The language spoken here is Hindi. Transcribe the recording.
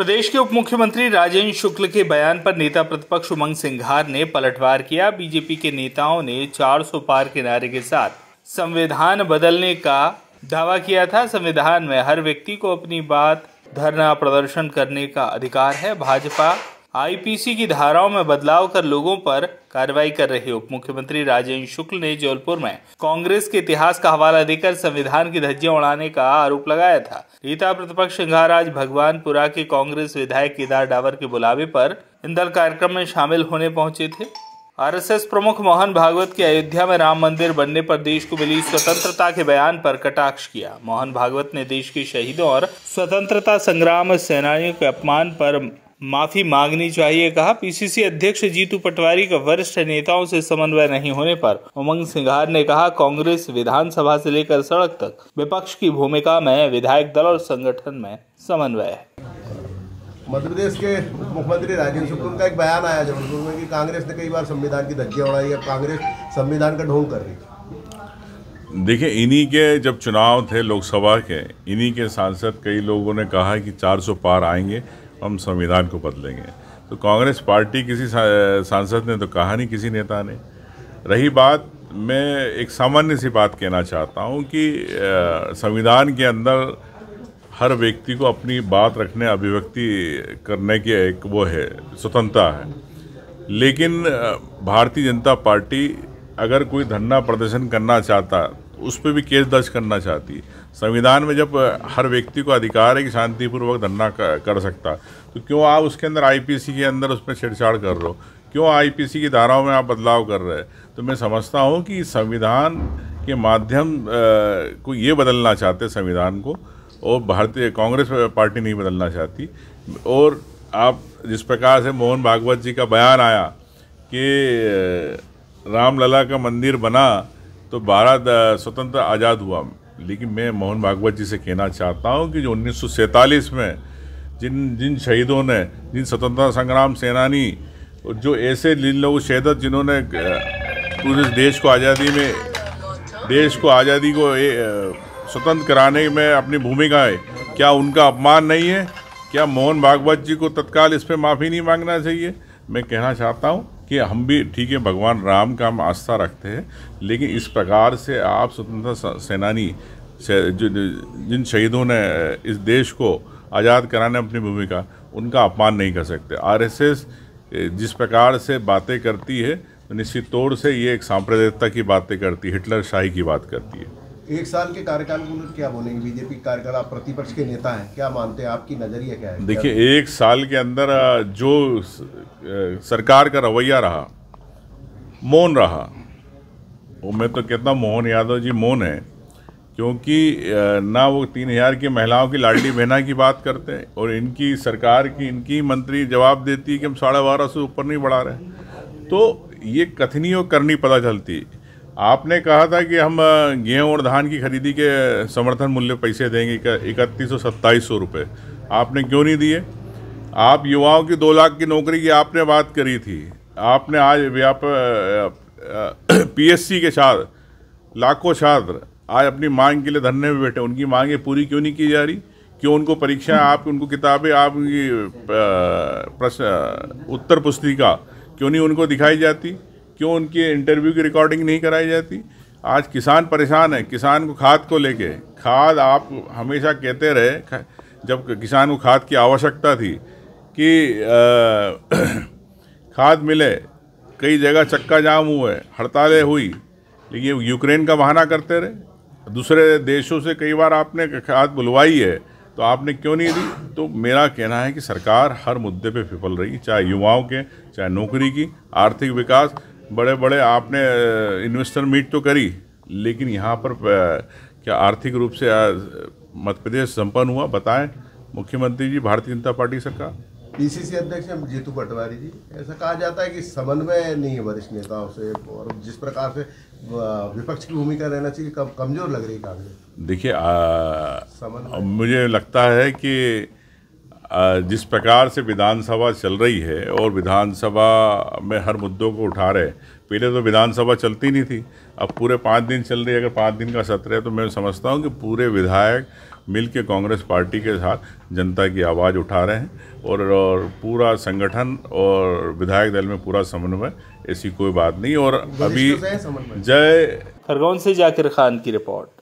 प्रदेश के उप मुख्यमंत्री राजेंद्र शुक्ल के बयान पर नेता प्रतिपक्ष उमंग सिंघार ने पलटवार किया। बीजेपी के नेताओं ने 400 पार के नारे के साथ संविधान बदलने का दावा किया था। संविधान में हर व्यक्ति को अपनी बात धरना प्रदर्शन करने का अधिकार है। भाजपा आईपीसी की धाराओं में बदलाव कर लोगों पर कार्रवाई कर रहे उप मुख्यमंत्री राजेंद्र शुक्ल ने जबलपुर में कांग्रेस के इतिहास का हवाला देकर संविधान की धज्जियां उड़ाने का आरोप लगाया था। नेता प्रतिपक्ष सिंघार आज भगवानपुरा के कांग्रेस विधायक केदार डावर के बुलावे पर इंदल कार्यक्रम में शामिल होने पहुंचे थे। आरएसएस प्रमुख मोहन भागवत के अयोध्या में राम मंदिर बनने पर देश को मिली स्वतंत्रता के बयान पर कटाक्ष किया। मोहन भागवत ने देश के शहीदों और स्वतंत्रता संग्राम सेनानियों के अपमान पर माफी मांगनी चाहिए कहा। पीसीसी अध्यक्ष जीतू पटवारी का वरिष्ठ नेताओं से समन्वय नहीं होने पर उमंग सिंघार ने कहा, कांग्रेस विधानसभा से लेकर सड़क तक विपक्ष की भूमिका में विधायक दल और संगठन में समन्वय है। मध्य प्रदेश के मुख्यमंत्री राजेंद्र शुक्ल का एक बयान आया जबलपुर में कि कांग्रेस ने कई बार संविधान की धज्जियां उड़ाई है, कांग्रेस संविधान का ढोंग कर रही है। देखिए, इन्हीं के जब चुनाव थे लोकसभा के, इन्हीं के सांसद कई लोगों ने कहा कि 400 पार आएंगे, हम संविधान को बदलेंगे। तो कांग्रेस पार्टी किसी सांसद ने तो कहा नहीं, किसी नेता ने। रही बात, मैं एक सामान्य सी बात कहना चाहता हूँ कि संविधान के अंदर हर व्यक्ति को अपनी बात रखने, अभिव्यक्ति करने की एक वो है, स्वतंत्रता है। लेकिन भारतीय जनता पार्टी अगर कोई धरना प्रदर्शन करना चाहता, उस पर भी केस दर्ज करना चाहती। संविधान में जब हर व्यक्ति को अधिकार है कि शांतिपूर्वक धरना कर सकता, तो क्यों आप उसके अंदर आईपीसी के अंदर उसमें छेड़छाड़ कर रहे हो? क्यों आईपीसी की धाराओं में आप बदलाव कर रहे हैं? तो मैं समझता हूँ कि संविधान के माध्यम को ये बदलना चाहते संविधान को, और भारतीय कांग्रेस पार्टी नहीं बदलना चाहती। और आप जिस प्रकार से मोहन भागवत जी का बयान आया कि रामलला का मंदिर बना तो भारत स्वतंत्र आज़ाद हुआ, लेकिन मैं मोहन भागवत जी से कहना चाहता हूं कि जो 1947 में जिन शहीदों ने, जिन स्वतंत्रता संग्राम सेनानी, जो ऐसे लोग शहीद जिन्होंने पूरे देश को आज़ादी को स्वतंत्र कराने में अपनी भूमिका है, क्या उनका अपमान नहीं है? क्या मोहन भागवत जी को तत्काल इस पर माफ़ी नहीं मांगना चाहिए? मैं कहना चाहता हूँ कि हम भी ठीक है, भगवान राम का हम आस्था रखते हैं, लेकिन इस प्रकार से आप स्वतंत्रता सेनानी जिन शहीदों ने इस देश को आज़ाद कराने अपनी भूमिका, उनका अपमान नहीं कर सकते। आरएसएस जिस प्रकार से बातें करती है, तो निश्चित तौर से ये एक सांप्रदायिकता की बातें करती है, हिटलर शाही की बात करती है। एक साल के कार्यकाल को क्या बोलेंगे? बीजेपी कार्यकाल, आप प्रतिपक्ष के नेता हैं, क्या मानते हैं, आपकी नजरिया क्या है? देखिए, एक साल के अंदर जो सरकार का रवैया रहा, मौन रहा, वो मैं तो कहता हूँ मोहन यादव जी मौन है, क्योंकि ना वो 3000 की महिलाओं की लाडली बहना की बात करते हैं, और इनकी सरकार की, इनकी मंत्री जवाब देती है कि हम 12.5 से ऊपर नहीं बढ़ा रहे। तो ये कथनी और करनी पता चलती। आपने कहा था कि हम गेहूँ और धान की खरीदी के समर्थन मूल्य पैसे देंगे 3100-2700 रुपये, आपने क्यों नहीं दिए? आप युवाओं की 2 लाख की नौकरी की आपने बात करी थी, आपने आज पीएससी के छात्र, लाखों छात्र आज अपनी मांग के लिए धरने में बैठे, उनकी मांगें पूरी क्यों नहीं की जा रही? क्यों उनको परीक्षाएं, आप उनको किताबें, आप उनकी उत्तर पुस्तिका क्यों नहीं उनको दिखाई जाती? क्यों उनके इंटरव्यू की रिकॉर्डिंग नहीं कराई जाती? आज किसान परेशान है, किसान को खाद को लेके। खाद आप हमेशा कहते रहे, जब किसान को खाद की आवश्यकता थी कि खाद मिले, कई जगह चक्का जाम हुए, हड़तालें हुई, लेकिन यूक्रेन का बहाना करते रहे। दूसरे देशों से कई बार आपने खाद बुलवाई है, तो आपने क्यों नहीं दी? तो मेरा कहना है कि सरकार हर मुद्दे पे विफल रही, चाहे युवाओं के, चाहे नौकरी की, आर्थिक विकास। बड़े बड़े आपने इन्वेस्टर मीट तो करी, लेकिन यहाँ पर क्या आर्थिक रूप से मध्य प्रदेश संपन्न हुआ? बताएं मुख्यमंत्री जी, भारतीय जनता पार्टी सरकार। पीसीसी अध्यक्ष जीतू पटवारी जी, ऐसा कहा जाता है कि समन्वय नहीं है वरिष्ठ नेताओं से, और जिस प्रकार से विपक्ष की भूमिका रहना चाहिए, कमजोर लग रही कांग्रेस। देखिए, मुझे लगता है कि जिस प्रकार से विधानसभा चल रही है, और विधानसभा में हर मुद्दों को उठा रहे, पहले तो विधानसभा चलती नहीं थी, अब पूरे 5 दिन चल रही है। अगर 5 दिन का सत्र है, तो मैं समझता हूँ कि पूरे विधायक मिल के कांग्रेस पार्टी के साथ जनता की आवाज़ उठा रहे हैं और पूरा संगठन और विधायक दल में पूरा समन्वय, ऐसी कोई बात नहीं। और अभी जय खरगोन से जाकिर खान की रिपोर्ट।